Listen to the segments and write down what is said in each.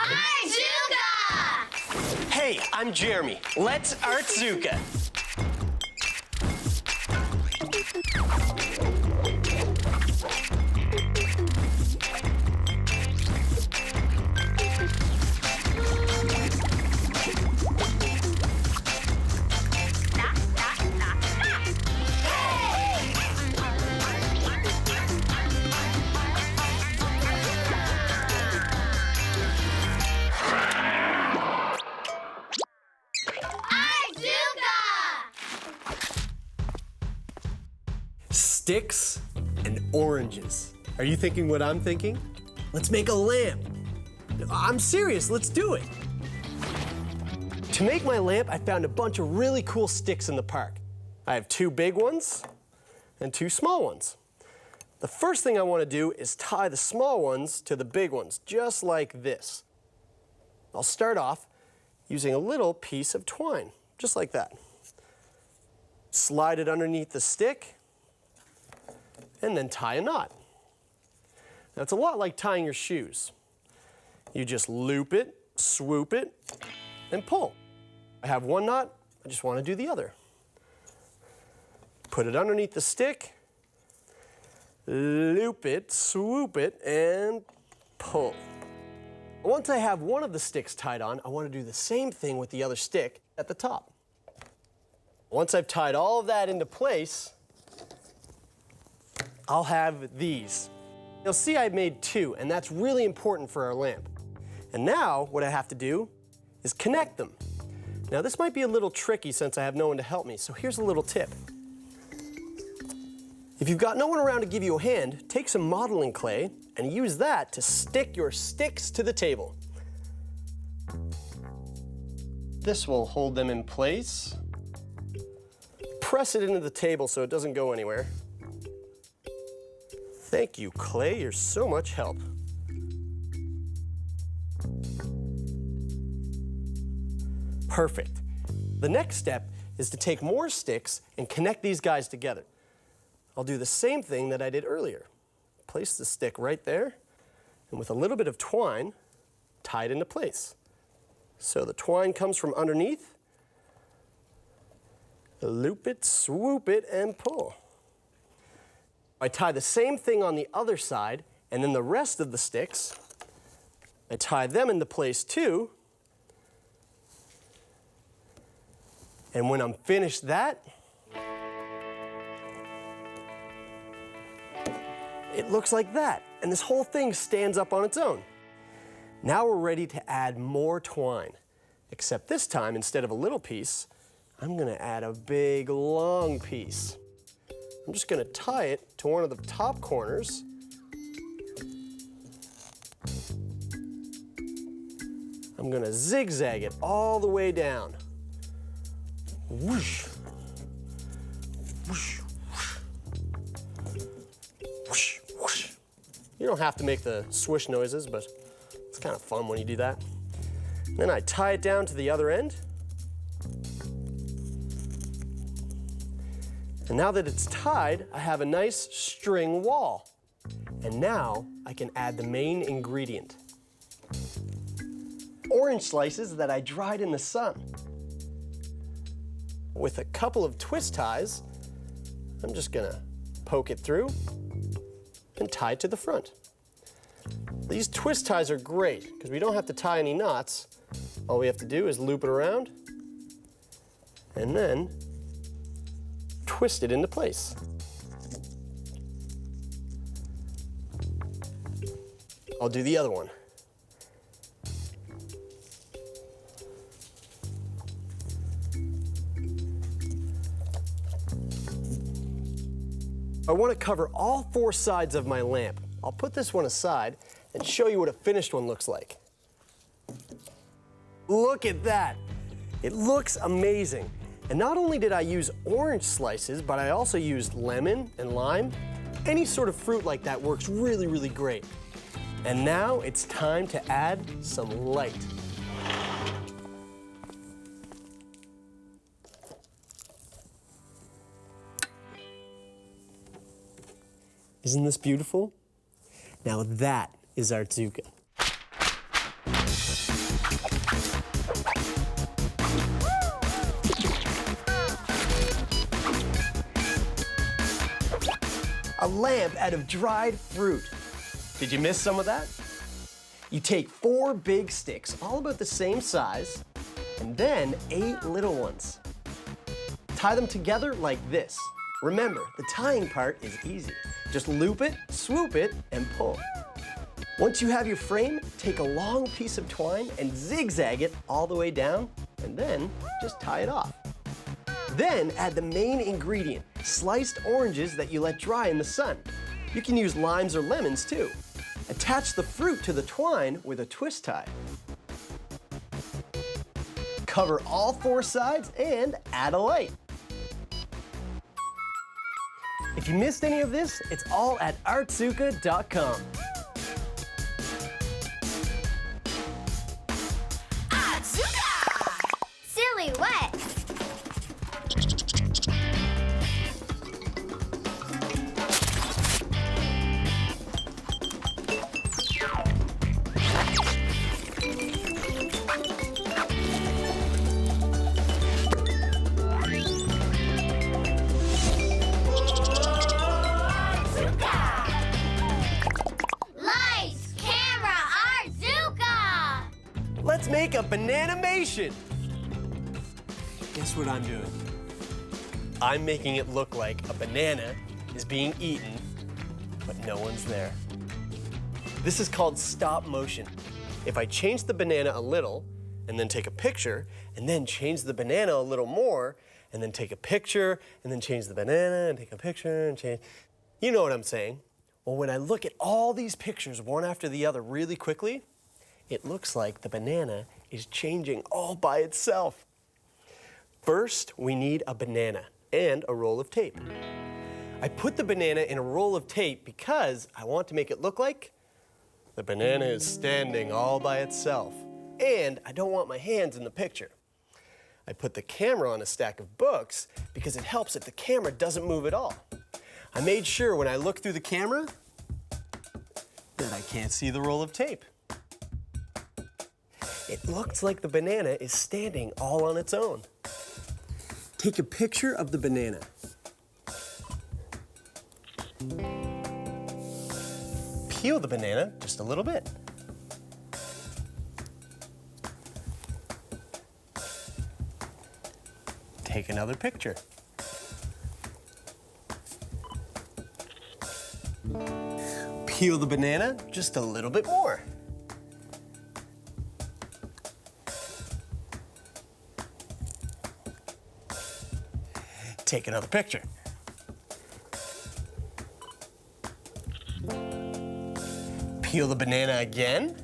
Arzuka! Hey, I'm Jeremy. Let's Artzuka. Sticks and oranges. Are you thinking what I'm thinking? Let's make a lamp. I'm serious, let's do it. To make my lamp, I found a bunch of really cool sticks in the park. I have 2 big ones and 2 small ones. The first thing I want to do is tie the small ones to the big ones, just like this. I'll start off using a little piece of twine, just like that. Slide it underneath the stick, and then tie a knot. Now, it's a lot like tying your shoes. You just loop it, swoop it, and pull. I have one knot, I just want to do the other. Put it underneath the stick, loop it, swoop it, and pull. Once I have one of the sticks tied on, I want to do the same thing with the other stick at the top. Once I've tied all of that into place, I'll have these. You'll see I made 2, and that's really important for our lamp. And now what I have to do is connect them. Now this might be a little tricky since I have no one to help me, so here's a little tip. If you've got no one around to give you a hand, take some modeling clay and use that to stick your sticks to the table. This will hold them in place. Press it into the table so it doesn't go anywhere. Thank you, clay. You're so much help. Perfect. The next step is to take more sticks and connect these guys together. I'll do the same thing that I did earlier. Place the stick right there, and with a little bit of twine, tie it into place. So the twine comes from underneath. Loop it, swoop it, and pull. I tie the same thing on the other side, and then the rest of the sticks, I tie them into place too. And when I'm finished that, it looks like that, and this whole thing stands up on its own. Now we're ready to add more twine, except this time, instead of a little piece, I'm gonna add a big, long piece. I'm just gonna tie it to one of the top corners. I'm gonna zigzag it all the way down. Whoosh. Whoosh. Whoosh. Whoosh. You don't have to make the swish noises, but it's kind of fun when you do that. Then I tie it down to the other end. And now that it's tied, I have a nice string wall. And now I can add the main ingredient. Orange slices that I dried in the sun. With a couple of twist ties, I'm just gonna poke it through and tie it to the front. These twist ties are great because we don't have to tie any knots. All we have to do is loop it around and then twist it into place. I'll do the other one. I want to cover all 4 sides of my lamp. I'll put this one aside and show you what a finished one looks like. Look at that. It looks amazing. And not only did I use orange slices, but I also used lemon and lime. Any sort of fruit like that works really, really great. And now it's time to add some light. Isn't this beautiful? Now that is Arzuka. lamp out of dried fruit. Did you miss some of that? You take 4 big sticks, all about the same size, and then 8 little ones. Tie them together like this. Remember, the tying part is easy. Just loop it, swoop it, and pull. Once you have your frame, take a long piece of twine and zigzag it all the way down, and then just tie it off. Then add the main ingredient, sliced oranges that you let dry in the sun. You can use limes or lemons too. Attach the fruit to the twine with a twist tie. Cover all 4 sides and add a light. If you missed any of this, it's all at artzuka.com. Artzuka! Silly wet. Let's make a bananimation. Guess what I'm doing? I'm making it look like a banana is being eaten, but no one's there. This is called stop motion. If I change the banana a little, and then take a picture, and then change the banana a little more, and then take a picture, and then change the banana, and take a picture, and change. You know what I'm saying. Well, when I look at all these pictures, one after the other, really quickly, it looks like the banana is changing all by itself. First, we need a banana and a roll of tape. I put the banana in a roll of tape because I want to make it look like the banana is standing all by itself. And I don't want my hands in the picture. I put the camera on a stack of books because it helps if the camera doesn't move at all. I made sure when I look through the camera that I can't see the roll of tape. It looks like the banana is standing all on its own. Take a picture of the banana. Peel the banana just a little bit. Take another picture. Peel the banana just a little bit more. Take another picture. Peel the banana again.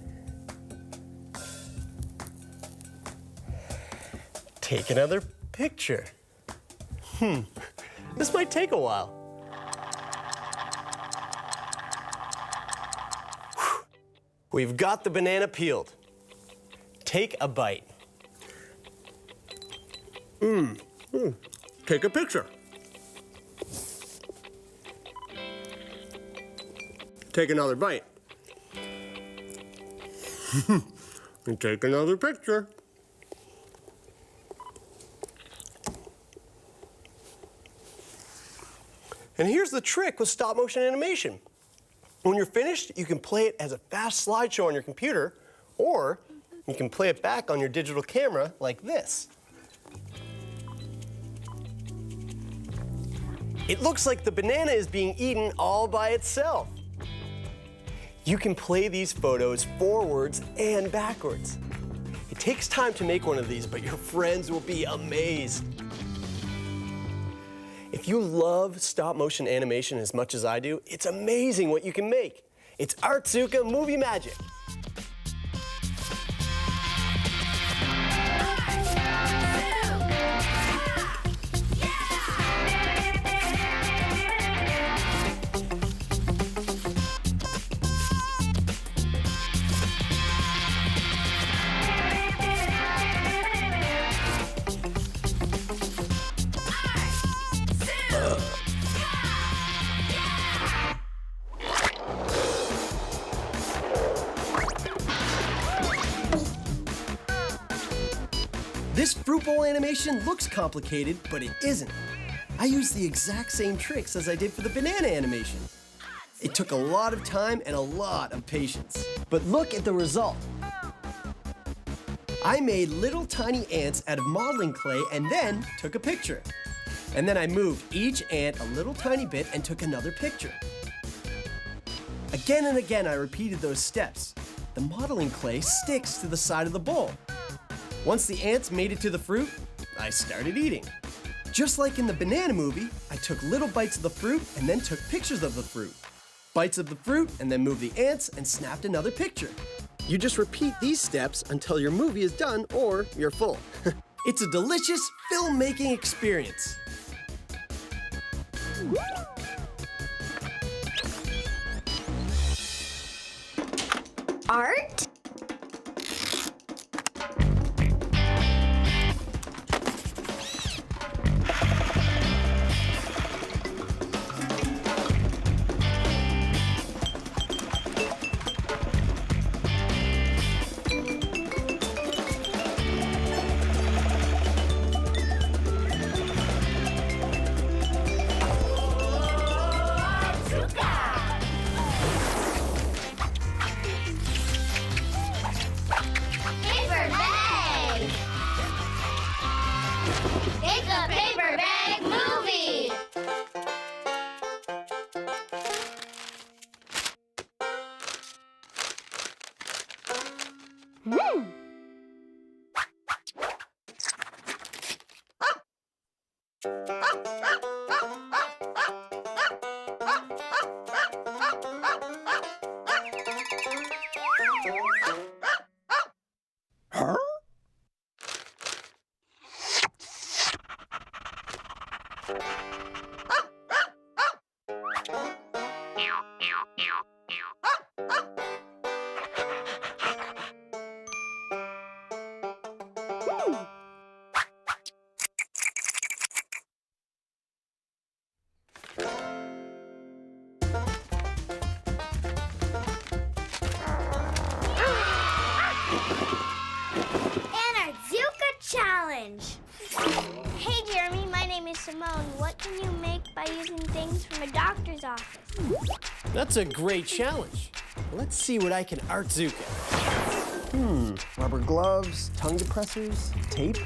Take another picture. This might take a while. We've got the banana peeled. Take a bite. Take a picture. Take another bite. And take another picture. And here's the trick with stop motion animation. When you're finished, you can play it as a fast slideshow on your computer, or you can play it back on your digital camera like this. It looks like the banana is being eaten all by itself. You can play these photos forwards and backwards. It takes time to make one of these, but your friends will be amazed. If you love stop motion animation as much as I do, it's amazing what you can make. It's Artzuka Movie Magic. This fruit bowl animation looks complicated, but it isn't. I use the exact same tricks as I did for the banana animation. It took a lot of time and a lot of patience. But look at the result. I made little tiny ants out of modeling clay and then took a picture. And then I moved each ant a little tiny bit and took another picture. Again and again, I repeated those steps. The modeling clay sticks to the side of the bowl. Once the ants made it to the fruit, I started eating. Just like in the banana movie, I took little bites of the fruit and then took pictures of the fruit. Bites of the fruit and then moved the ants and snapped another picture. You just repeat these steps until your movie is done or you're full. It's a delicious filmmaking experience. Art? It's a paper bag movie! Challenge. Hey Jeremy, my name is Simone. What can you make by using things from a doctor's office? That's a great challenge. Let's see what I can Artzuka. Rubber gloves, tongue depressors, tape.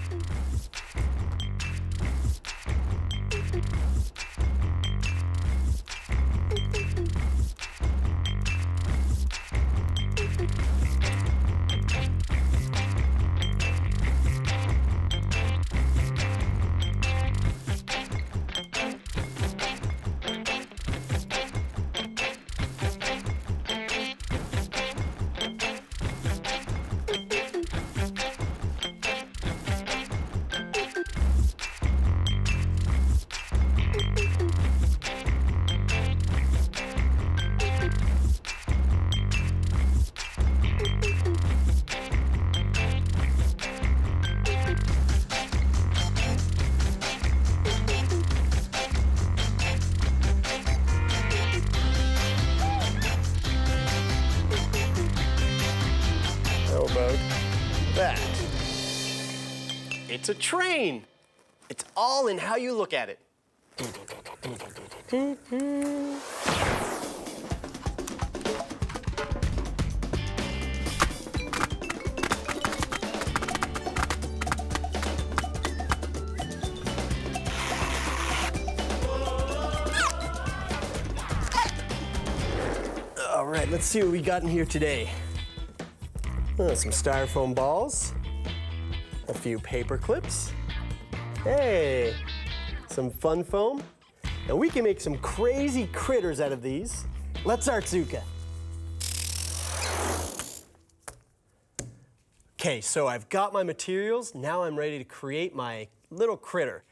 That. It's a train. It's all in how you look at it. All right, let's see what we got in here today. Some styrofoam balls, a few paper clips, hey, some fun foam, and we can make some crazy critters out of these. Let's Artzuka. Okay, so I've got my materials. Now I'm ready to create my little critter.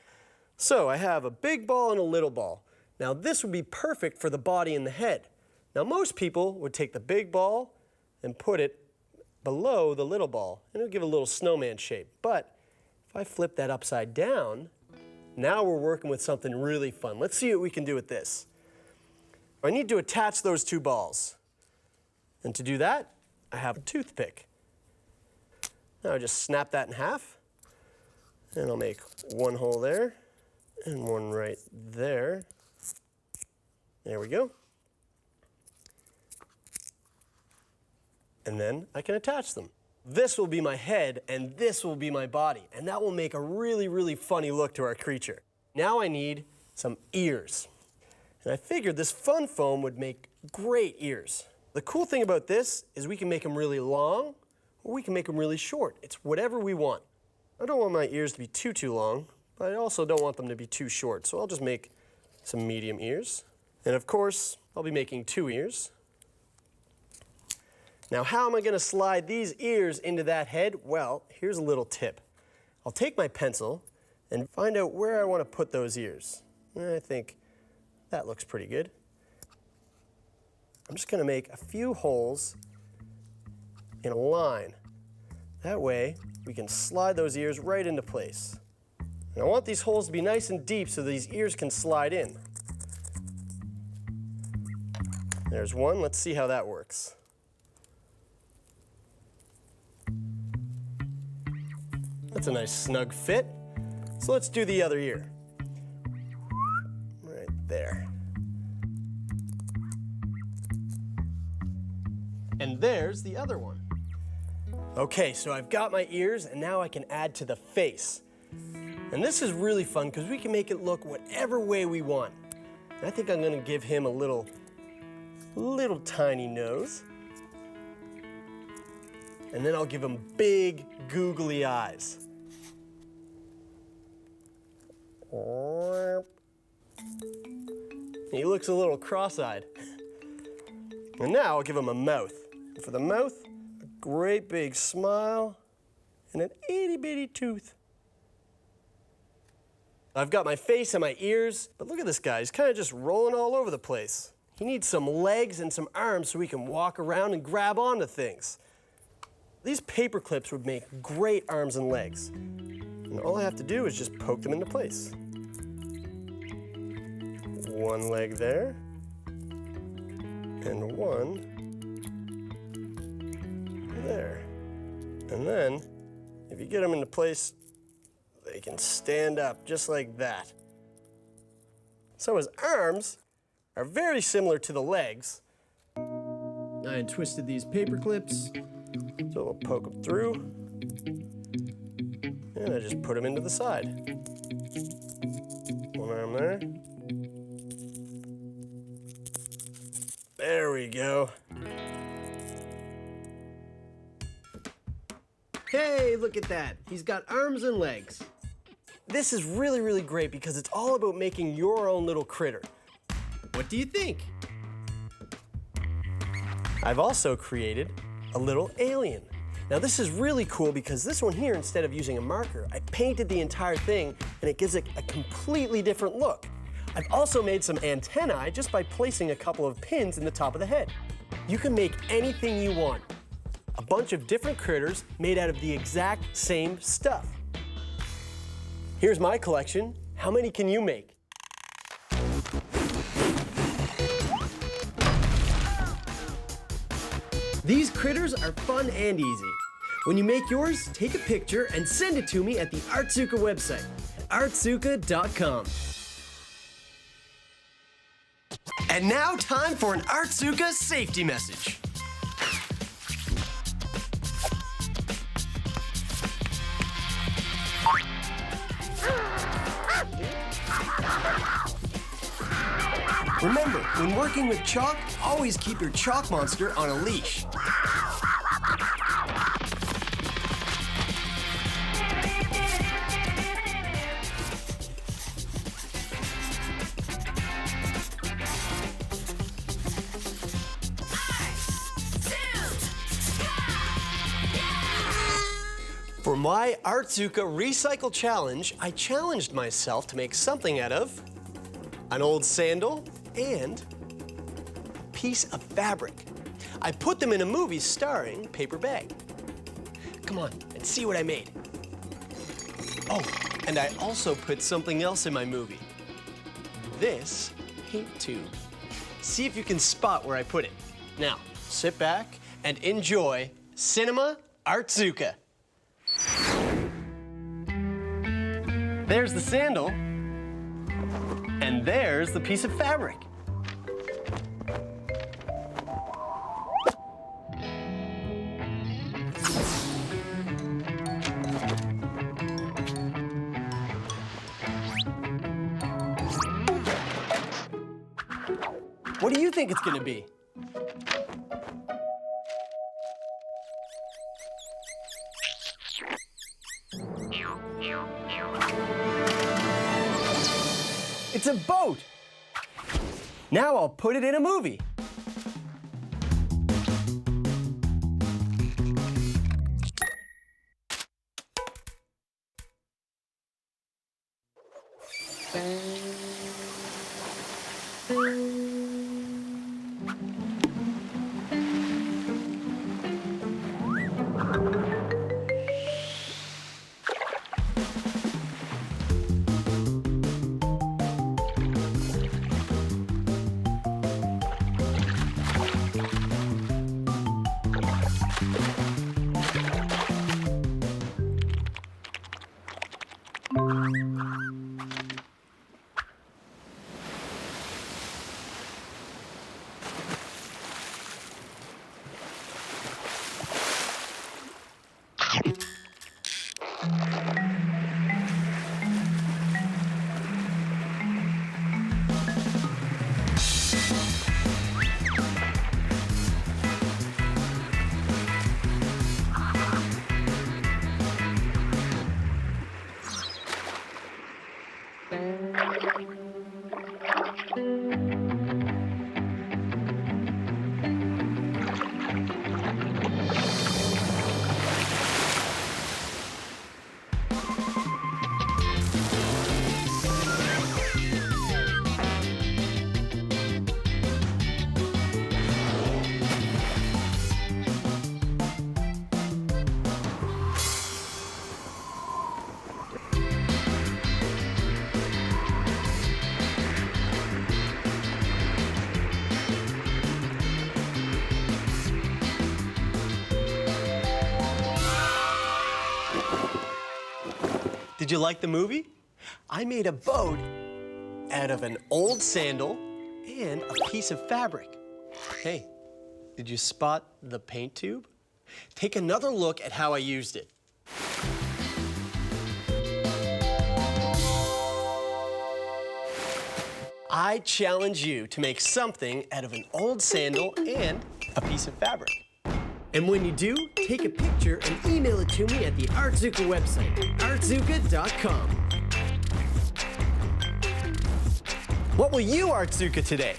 So I have a big ball and a little ball. Now this would be perfect for the body and the head. Now most people would take the big ball and put it below the little ball, and it'll give a little snowman shape. But if I flip that upside down, now we're working with something really fun. Let's see what we can do with this. I need to attach those two balls. And to do that, I have a toothpick. Now I just snap that in half, and I'll make one hole there, and one right there. There we go. And then I can attach them. This will be my head, and this will be my body. And that will make a really, really funny look to our creature. Now I need some ears. And I figured this fun foam would make great ears. The cool thing about this is we can make them really long, or we can make them really short. It's whatever we want. I don't want my ears to be too long, but I also don't want them to be too short. So I'll just make some medium ears. And of course, I'll be making 2 ears. Now, how am I gonna slide these ears into that head? Well, here's a little tip. I'll take my pencil and find out where I wanna put those ears. I think that looks pretty good. I'm just gonna make a few holes in a line. That way, we can slide those ears right into place. And I want these holes to be nice and deep so these ears can slide in. There's one, let's see how that works. That's a nice snug fit. So let's do the other ear. Right there. And there's the other one. Okay, so I've got my ears, and now I can add to the face. And this is really fun because we can make it look whatever way we want. And I think I'm gonna give him a little tiny nose. And then I'll give him big, googly eyes. He looks a little cross-eyed. And now I'll give him a mouth. And for the mouth, a great big smile and an itty-bitty tooth. I've got my face and my ears, but look at this guy. He's kind of just rolling all over the place. He needs some legs and some arms so he can walk around and grab onto things. These paper clips would make great arms and legs. And all I have to do is just poke them into place. One leg there, and one there. And then, if you get them into place, they can stand up just like that. So his arms are very similar to the legs. I had twisted these paper clips, so we'll poke them through, and I just put them into the side. One arm there. There we go. Hey, look at that. He's got arms and legs. This is really, really great because it's all about making your own little critter. What do you think? I've also created a little alien. Now this is really cool because this one here, instead of using a marker, I painted the entire thing and it gives it a completely different look. I've also made some antennae just by placing a couple of pins in the top of the head. You can make anything you want. A bunch of different critters made out of the exact same stuff. Here's my collection. How many can you make? These critters are fun and easy. When you make yours, take a picture and send it to me at the Artsuka website, artsuka.com. And now time for an Artsuka safety message. Remember, when working with chalk, always keep your chalk monster on a leash. For my Artsuka Recycle Challenge, I challenged myself to make something out of an old sandal and a piece of fabric. I put them in a movie starring Paper Bag. Come on and see what I made. Oh, and I also put something else in my movie. This paint tube. See if you can spot where I put it. Now, sit back and enjoy Cinema Artsuka. There's the sandal, and there's the piece of fabric. What do you think it's gonna be? It's a boat. Now I'll put it in a movie. Did you like the movie? I made a boat out of an old sandal and a piece of fabric. Hey, did you spot the paint tube? Take another look at how I used it. I challenge you to make something out of an old sandal and a piece of fabric. And when you do, take a picture and email it to me at the Artzuka website, artzuka.com. What will you Artzuka today?